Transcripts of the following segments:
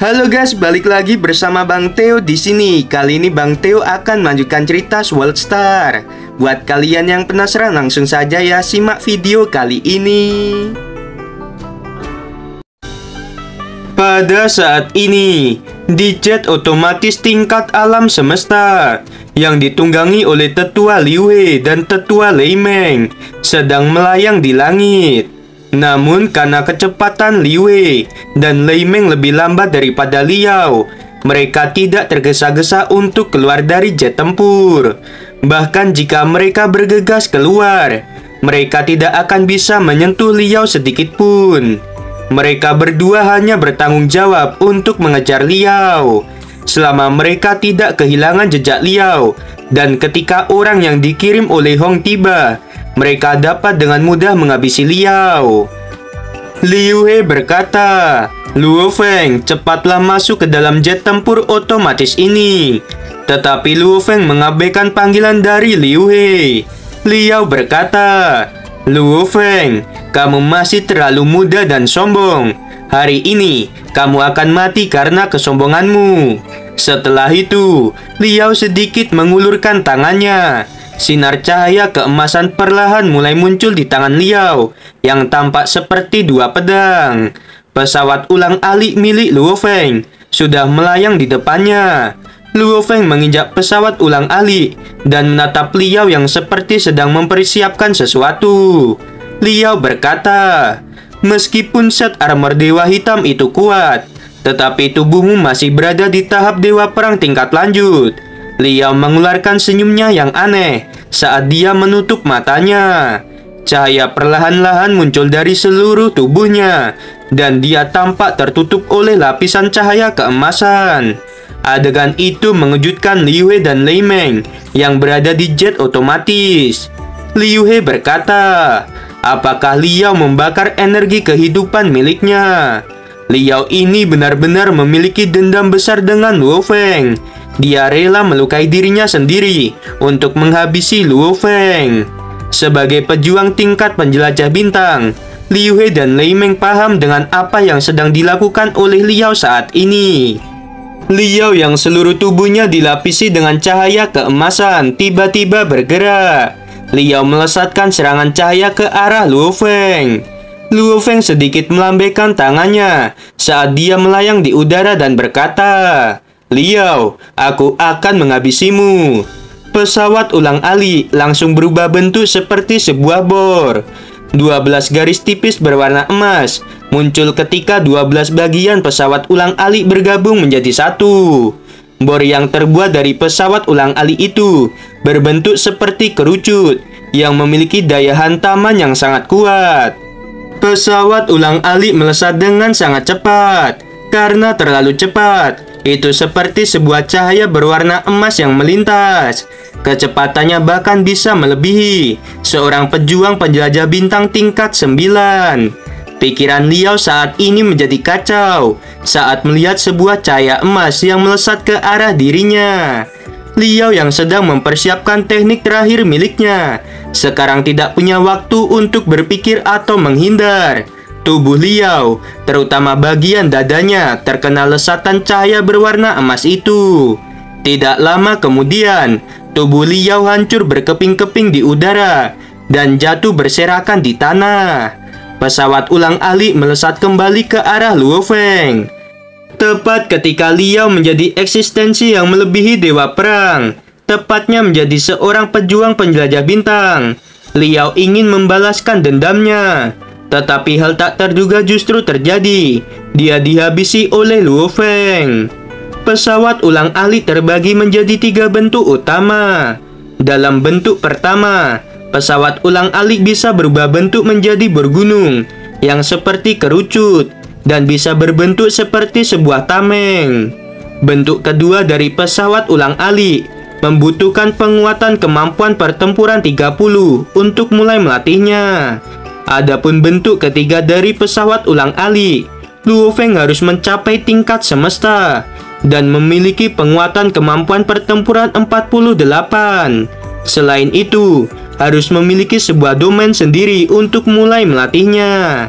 Halo guys, balik lagi bersama Bang Theo di sini. Kali ini Bang Theo akan melanjutkan cerita World Star. Buat kalian yang penasaran, langsung saja ya simak video kali ini. Pada saat ini, di jet otomatis tingkat alam semesta yang ditunggangi oleh Tetua Liu He dan Tetua Lei Meng sedang melayang di langit. Namun karena kecepatan Liu He dan Lei Meng lebih lambat daripada Liao, mereka tidak tergesa-gesa untuk keluar dari jet tempur. Bahkan jika mereka bergegas keluar, mereka tidak akan bisa menyentuh Liao sedikit pun. Mereka berdua hanya bertanggung jawab untuk mengejar Liao selama mereka tidak kehilangan jejak Liao. Dan ketika orang yang dikirim oleh Hong tiba, mereka dapat dengan mudah menghabisi Liao. Liu He berkata, "Luo Feng, cepatlah masuk ke dalam jet tempur otomatis ini." Tetapi Luo Feng mengabaikan panggilan dari Liu He. Liao berkata, "Luo Feng, kamu masih terlalu muda dan sombong. Hari ini, kamu akan mati karena kesombonganmu." Setelah itu, Liao sedikit mengulurkan tangannya. Sinar cahaya keemasan perlahan mulai muncul di tangan Liao yang tampak seperti dua pedang. Pesawat ulang-alik milik Luo Feng sudah melayang di depannya. Luo Feng menginjak pesawat ulang-alik dan menatap Liao yang seperti sedang mempersiapkan sesuatu. Liao berkata, "Meskipun set armor Dewa Hitam itu kuat, tetapi tubuhmu masih berada di tahap Dewa Perang tingkat lanjut." Liao mengeluarkan senyumnya yang aneh saat dia menutup matanya. Cahaya perlahan-lahan muncul dari seluruh tubuhnya dan dia tampak tertutup oleh lapisan cahaya keemasan. Adegan itu mengejutkan Liu He dan Lei Meng yang berada di jet otomatis. Liu He berkata, "Apakah Liao membakar energi kehidupan miliknya?" Liao ini benar-benar memiliki dendam besar dengan Luo Feng. Dia rela melukai dirinya sendiri untuk menghabisi Luo Feng. Sebagai pejuang tingkat penjelajah bintang, Liu He dan Lei Meng paham dengan apa yang sedang dilakukan oleh Liao saat ini. Liao yang seluruh tubuhnya dilapisi dengan cahaya keemasan tiba-tiba bergerak. Liao melesatkan serangan cahaya ke arah Luo Feng. Luo Feng sedikit melambaikan tangannya saat dia melayang di udara dan berkata, "Liao, aku akan menghabisimu." Pesawat ulang-alik langsung berubah bentuk seperti sebuah bor. 12 garis tipis berwarna emas muncul ketika 12 bagian pesawat ulang-alik bergabung menjadi satu. Bor yang terbuat dari pesawat ulang-alik itu berbentuk seperti kerucut yang memiliki daya hantaman yang sangat kuat. Pesawat ulang-alik melesat dengan sangat cepat. Karena terlalu cepat, itu seperti sebuah cahaya berwarna emas yang melintas. Kecepatannya bahkan bisa melebihi seorang pejuang penjelajah bintang tingkat 9. Pikiran Liao saat ini menjadi kacau saat melihat sebuah cahaya emas yang melesat ke arah dirinya. Liao yang sedang mempersiapkan teknik terakhir miliknya sekarang tidak punya waktu untuk berpikir atau menghindar. Tubuh Liao, terutama bagian dadanya, terkena lesatan cahaya berwarna emas itu. Tidak lama kemudian, tubuh Liao hancur berkeping-keping di udara dan jatuh berserakan di tanah. Pesawat ulang-alik melesat kembali ke arah Luo Feng. Tepat ketika Liao menjadi eksistensi yang melebihi Dewa Perang, tepatnya menjadi seorang pejuang penjelajah bintang, Liao ingin membalaskan dendamnya. Tetapi hal tak terduga justru terjadi. Dia dihabisi oleh Luo Feng. Pesawat ulang-alik terbagi menjadi 3 bentuk utama. Dalam bentuk pertama, pesawat ulang-alik bisa berubah bentuk menjadi bergunung yang seperti kerucut dan bisa berbentuk seperti sebuah tameng. Bentuk kedua dari pesawat ulang-alik membutuhkan penguatan kemampuan pertempuran 30 untuk mulai melatihnya. Adapun bentuk ketiga dari pesawat ulang-alik, Luo Feng harus mencapai tingkat semesta dan memiliki penguatan kemampuan pertempuran 48. Selain itu, harus memiliki sebuah domain sendiri untuk mulai melatihnya.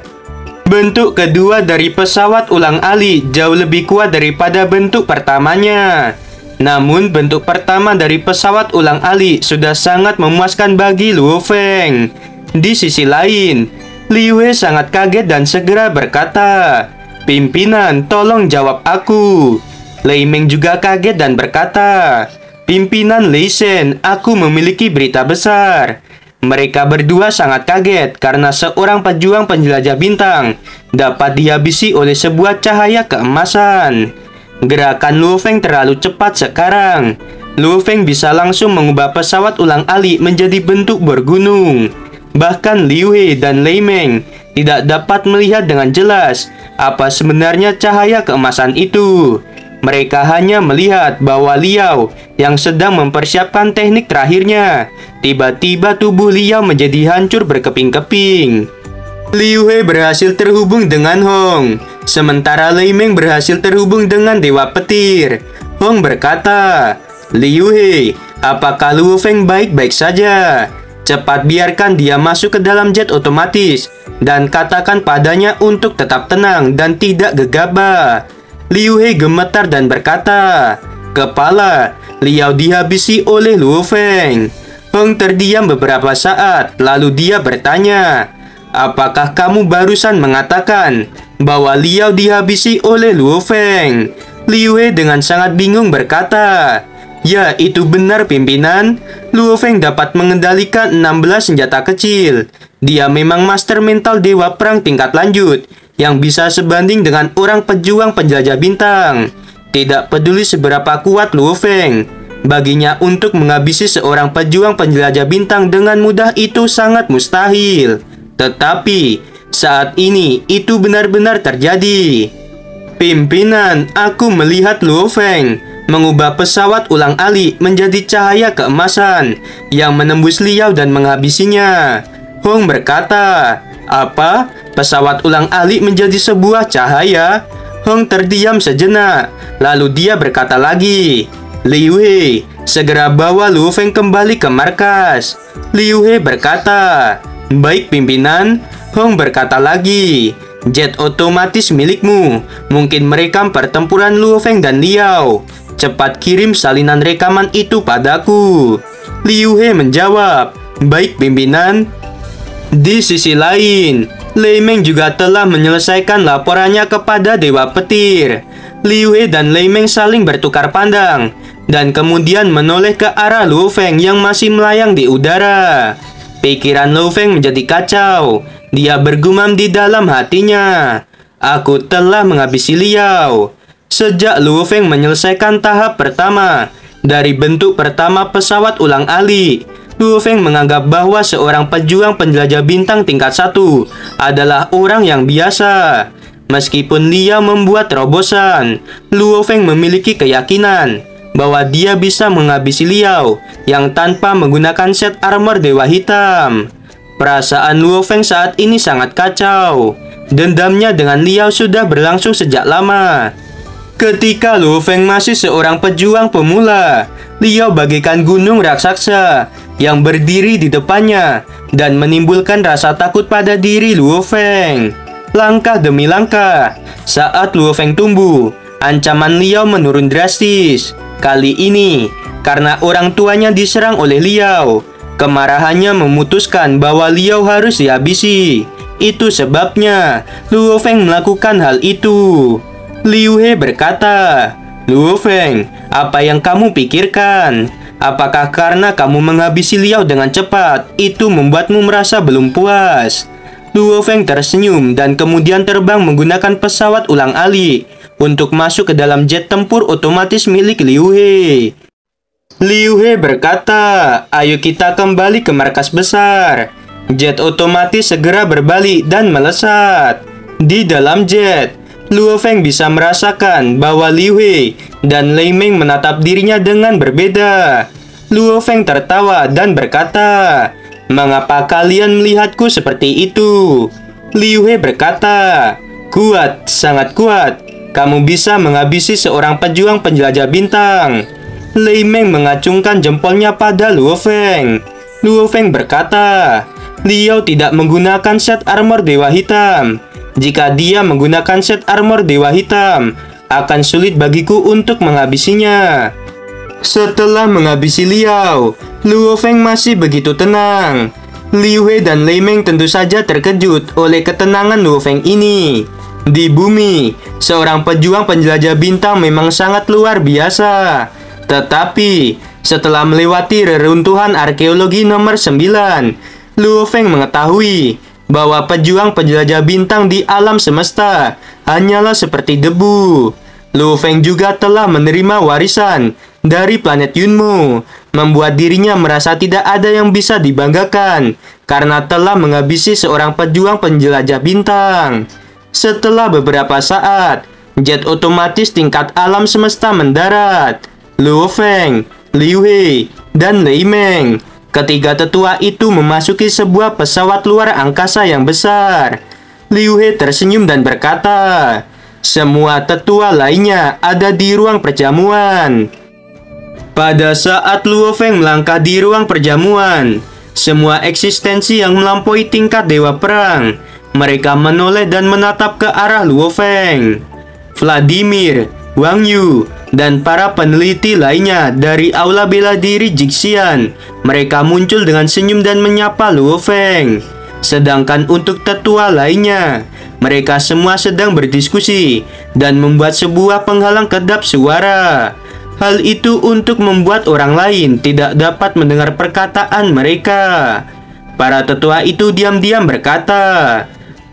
Bentuk kedua dari pesawat ulang-alik jauh lebih kuat daripada bentuk pertamanya. Namun bentuk pertama dari pesawat ulang-alik sudah sangat memuaskan bagi Luo Feng. Di sisi lain, Liu He sangat kaget dan segera berkata, "Pimpinan, tolong jawab aku." Lei Meng juga kaget dan berkata, "Pimpinan Lei Shen, aku memiliki berita besar." Mereka berdua sangat kaget karena seorang pejuang penjelajah bintang dapat dihabisi oleh sebuah cahaya keemasan. Gerakan Luo Feng terlalu cepat sekarang. Luo Feng bisa langsung mengubah pesawat ulang-alik menjadi bentuk bergunung. Bahkan Liu He dan Lei Meng tidak dapat melihat dengan jelas apa sebenarnya cahaya keemasan itu. Mereka hanya melihat bahwa Liao yang sedang mempersiapkan teknik terakhirnya. Tiba-tiba tubuh Liao menjadi hancur berkeping-keping. Liu He berhasil terhubung dengan Hong, sementara Lei Meng berhasil terhubung dengan Dewa Petir. Hong berkata, "Liu He, apakah Luo Feng baik-baik saja? Cepat biarkan dia masuk ke dalam jet otomatis dan katakan padanya untuk tetap tenang dan tidak gegabah." Liu He gemetar dan berkata, "Kepala, Liao dihabisi oleh Luo Feng." Hong terdiam beberapa saat, lalu dia bertanya, "Apakah kamu barusan mengatakan bahwa Liao dihabisi oleh Luo Feng?" Liu He dengan sangat bingung berkata, "Ya, itu benar pimpinan. Luo Feng dapat mengendalikan 16 senjata kecil. Dia memang master mental dewa perang tingkat lanjut yang bisa sebanding dengan orang pejuang penjelajah bintang. Tidak peduli seberapa kuat Luo Feng, baginya untuk menghabisi seorang pejuang penjelajah bintang dengan mudah itu sangat mustahil. Tetapi saat ini itu benar-benar terjadi. Pimpinan, aku melihat Luo Feng mengubah pesawat ulang-alik menjadi cahaya keemasan yang menembus Liao dan menghabisinya." Hong berkata, "Apa? Pesawat ulang-alik menjadi sebuah cahaya?" Hong terdiam sejenak, lalu dia berkata lagi, "Liu He, segera bawa Luo Feng kembali ke markas." Liu He berkata, "Baik pimpinan." Hong berkata lagi, "Jet otomatis milikmu mungkin merekam pertempuran Luo Feng dan Liao. Cepat kirim salinan rekaman itu padaku." Liu He menjawab, "Baik pimpinan." Di sisi lain, Lei Meng juga telah menyelesaikan laporannya kepada Dewa Petir. Liu He dan Lei Meng saling bertukar pandang dan kemudian menoleh ke arah Luo Feng yang masih melayang di udara. Pikiran Luo Feng menjadi kacau. Dia bergumam di dalam hatinya, "Aku telah menghabisi Liao." Sejak Luo Feng menyelesaikan tahap pertama dari bentuk pertama pesawat ulang-alik, Luo Feng menganggap bahwa seorang pejuang penjelajah bintang tingkat 1 adalah orang yang biasa. Meskipun Liao membuat terobosan, Luo Feng memiliki keyakinan bahwa dia bisa menghabisi Liao yang tanpa menggunakan set armor Dewa Hitam. Perasaan Luo Feng saat ini sangat kacau. Dendamnya dengan Liao sudah berlangsung sejak lama. Ketika Luo Feng masih seorang pejuang pemula, Liao bagaikan gunung raksasa yang berdiri di depannya dan menimbulkan rasa takut pada diri Luo Feng. Langkah demi langkah, saat Luo Feng tumbuh, ancaman Liao menurun drastis. Kali ini, karena orang tuanya diserang oleh Liao, kemarahannya memutuskan bahwa Liao harus dihabisi. Itu sebabnya Luo Feng melakukan hal itu. Liu He berkata, "Luo Feng, apa yang kamu pikirkan? Apakah karena kamu menghabisi Liao dengan cepat, itu membuatmu merasa belum puas?" Luo Feng tersenyum dan kemudian terbang menggunakan pesawat ulang-alik untuk masuk ke dalam jet tempur otomatis milik Liu He. Liu He berkata, "Ayo kita kembali ke markas besar." Jet otomatis segera berbalik dan melesat. Di dalam jet, Luo Feng bisa merasakan bahwa Liu He dan Lei Meng menatap dirinya dengan berbeda. Luo Feng tertawa dan berkata, "Mengapa kalian melihatku seperti itu?" Liu He berkata, "Kuat, sangat kuat. Kamu bisa menghabisi seorang pejuang penjelajah bintang." Lei Meng mengacungkan jempolnya pada Luo Feng. Luo Feng berkata, "Liao tidak menggunakan set armor Dewa Hitam. Jika dia menggunakan set armor Dewa Hitam, akan sulit bagiku untuk menghabisinya. Setelah menghabisi Liao, Luo Feng masih begitu tenang. Liu He dan Lei Meng tentu saja terkejut oleh ketenangan Luo Feng ini. Di bumi, seorang pejuang penjelajah bintang memang sangat luar biasa. Tetapi, setelah melewati reruntuhan arkeologi nomor 9, Luo Feng mengetahui bahwa pejuang penjelajah bintang di alam semesta hanyalah seperti debu. Luo Feng juga telah menerima warisan dari planet Yunmu, membuat dirinya merasa tidak ada yang bisa dibanggakan karena telah menghabisi seorang pejuang penjelajah bintang. Setelah beberapa saat, jet otomatis tingkat alam semesta mendarat. Luo Feng, Liu He, dan Lei Meng, ketiga tetua itu memasuki sebuah pesawat luar angkasa yang besar. Liu He tersenyum dan berkata, semua tetua lainnya ada di ruang perjamuan. Pada saat Luo Feng melangkah di ruang perjamuan, semua eksistensi yang melampaui tingkat dewa perang, mereka menoleh dan menatap ke arah Luo Feng. Vladimir, Wang Yu, dan para peneliti lainnya dari Aula Bela Diri Jixian, mereka muncul dengan senyum dan menyapa Luo Feng. Sedangkan untuk tetua lainnya, mereka semua sedang berdiskusi dan membuat sebuah penghalang kedap suara. Hal itu untuk membuat orang lain tidak dapat mendengar perkataan mereka. Para tetua itu diam-diam berkata,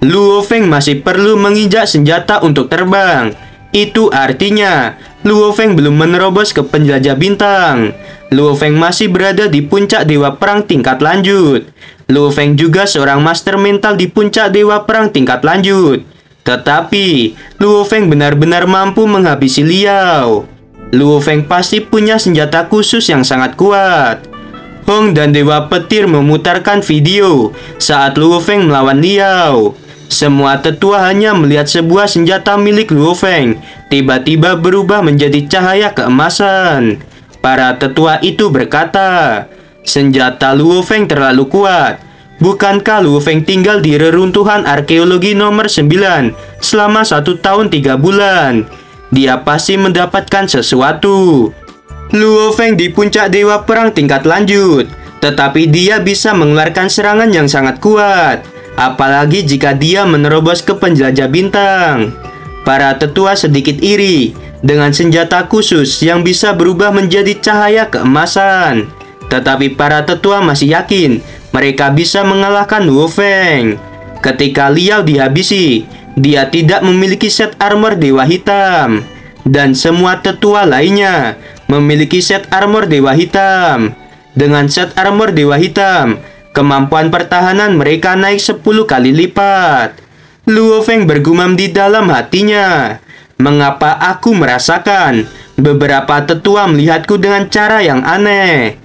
Luo Feng masih perlu menginjak senjata untuk terbang. Itu artinya Luo Feng belum menerobos ke penjelajah bintang. Luo Feng masih berada di puncak dewa perang tingkat lanjut. Luo Feng juga seorang master mental di puncak dewa perang tingkat lanjut. Tetapi Luo Feng benar-benar mampu menghabisi Liao. Luo Feng pasti punya senjata khusus yang sangat kuat. Hong dan Dewa Petir memutarkan video saat Luo Feng melawan Liao. Semua tetua hanya melihat sebuah senjata milik Luo Feng tiba-tiba berubah menjadi cahaya keemasan. Para tetua itu berkata, senjata Luo Feng terlalu kuat. Bukankah Luo Feng tinggal di reruntuhan arkeologi nomor 9 selama 1 tahun 3 bulan? Dia pasti mendapatkan sesuatu. Luo Feng di puncak dewa perang tingkat lanjut, tetapi dia bisa mengeluarkan serangan yang sangat kuat, apalagi jika dia menerobos ke penjelajah bintang. Para tetua sedikit iri dengan senjata khusus yang bisa berubah menjadi cahaya keemasan. Tetapi para tetua masih yakin mereka bisa mengalahkan Luo Feng. Ketika Liao dihabisi, dia tidak memiliki set armor Dewa Hitam, dan semua tetua lainnya memiliki set armor Dewa Hitam. Dengan set armor Dewa Hitam, kemampuan pertahanan mereka naik 10 kali lipat. Luo Feng bergumam di dalam hatinya, mengapa aku merasakan beberapa tetua melihatku dengan cara yang aneh?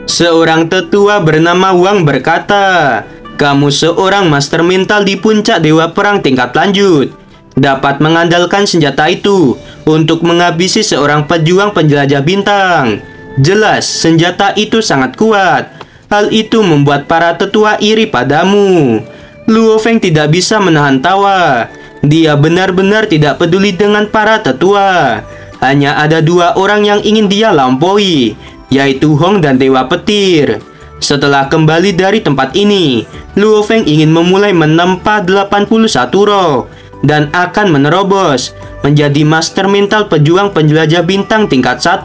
Seorang tetua bernama Wang berkata, kamu seorang master mental di puncak dewa perang tingkat lanjut, dapat mengandalkan senjata itu untuk menghabisi seorang pejuang penjelajah bintang. Jelas senjata itu sangat kuat. Hal itu membuat para tetua iri padamu. Luo Feng tidak bisa menahan tawa. Dia benar-benar tidak peduli dengan para tetua. Hanya ada 2 orang yang ingin dia lampaui, yaitu Hong dan Dewa Petir. Setelah kembali dari tempat ini, Luo Feng ingin memulai menempa 81 roh dan akan menerobos menjadi master mental pejuang penjelajah bintang tingkat 1.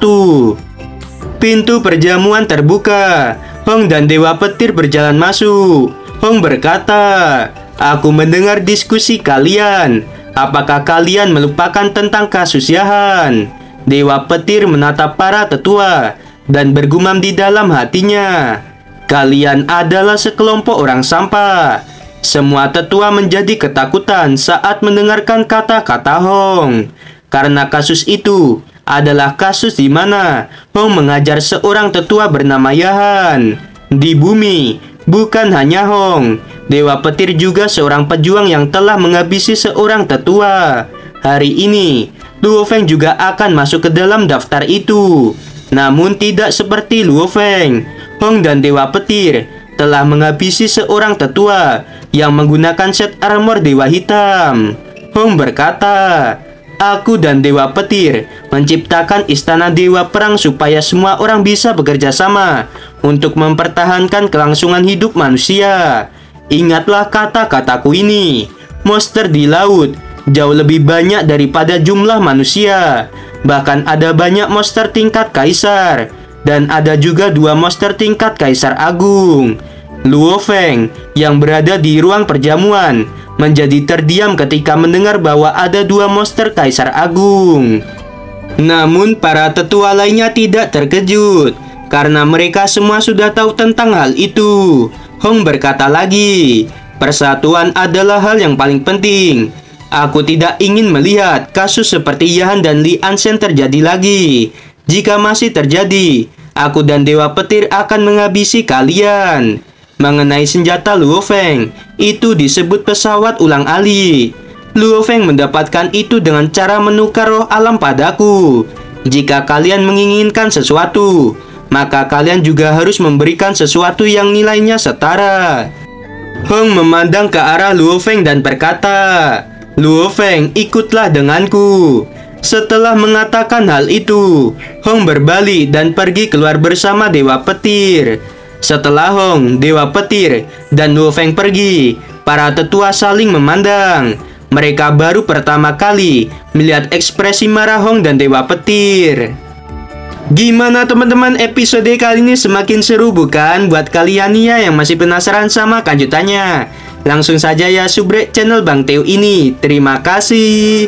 Pintu perjamuan terbuka. Hong dan Dewa Petir berjalan masuk. Hong berkata, aku mendengar diskusi kalian. Apakah kalian melupakan tentang kasus Yahan? Dewa Petir menatap para tetua dan bergumam di dalam hatinya, kalian adalah sekelompok orang sampah. Semua tetua menjadi ketakutan saat mendengarkan kata-kata Hong. Karena kasus itu adalah kasus di mana Hong mengajar seorang tetua bernama Yahan. Di bumi, bukan hanya Hong, Dewa Petir juga seorang pejuang yang telah menghabisi seorang tetua. Hari ini, Luo Feng juga akan masuk ke dalam daftar itu. Namun tidak seperti Luo Feng, Hong dan Dewa Petir telah menghabisi seorang tetua yang menggunakan set armor Dewa Hitam. Hong berkata, "Aku dan Dewa Petir menciptakan istana Dewa Perang supaya semua orang bisa bekerja sama untuk mempertahankan kelangsungan hidup manusia. Ingatlah kata-kataku ini. Monster di laut jauh lebih banyak daripada jumlah manusia. Bahkan ada banyak monster tingkat kaisar. Dan ada juga 2 monster tingkat kaisar agung." Luo Feng yang berada di ruang perjamuan menjadi terdiam ketika mendengar bahwa ada 2 monster kaisar agung. Namun para tetua lainnya tidak terkejut karena mereka semua sudah tahu tentang hal itu. Hong berkata lagi, "Persatuan adalah hal yang paling penting. Aku tidak ingin melihat kasus seperti Yan dan Li Anshen terjadi lagi. Jika masih terjadi, aku dan Dewa Petir akan menghabisi kalian." Mengenai senjata Luo Feng, itu disebut pesawat ulang-alik. Luo Feng mendapatkan itu dengan cara menukar roh alam padaku. Jika kalian menginginkan sesuatu, maka kalian juga harus memberikan sesuatu yang nilainya setara. Hong memandang ke arah Luo Feng dan berkata, "Luo Feng, ikutlah denganku." Setelah mengatakan hal itu, Hong berbalik dan pergi keluar bersama Dewa Petir. Setelah Hong, Dewa Petir, dan Luo Feng pergi, para tetua saling memandang. Mereka baru pertama kali melihat ekspresi marah Hong dan Dewa Petir. Gimana teman-teman, episode kali ini semakin seru bukan? Buat kalian ya yang masih penasaran sama kelanjutannya, langsung saja ya subrek channel Bang Teo ini. Terima kasih.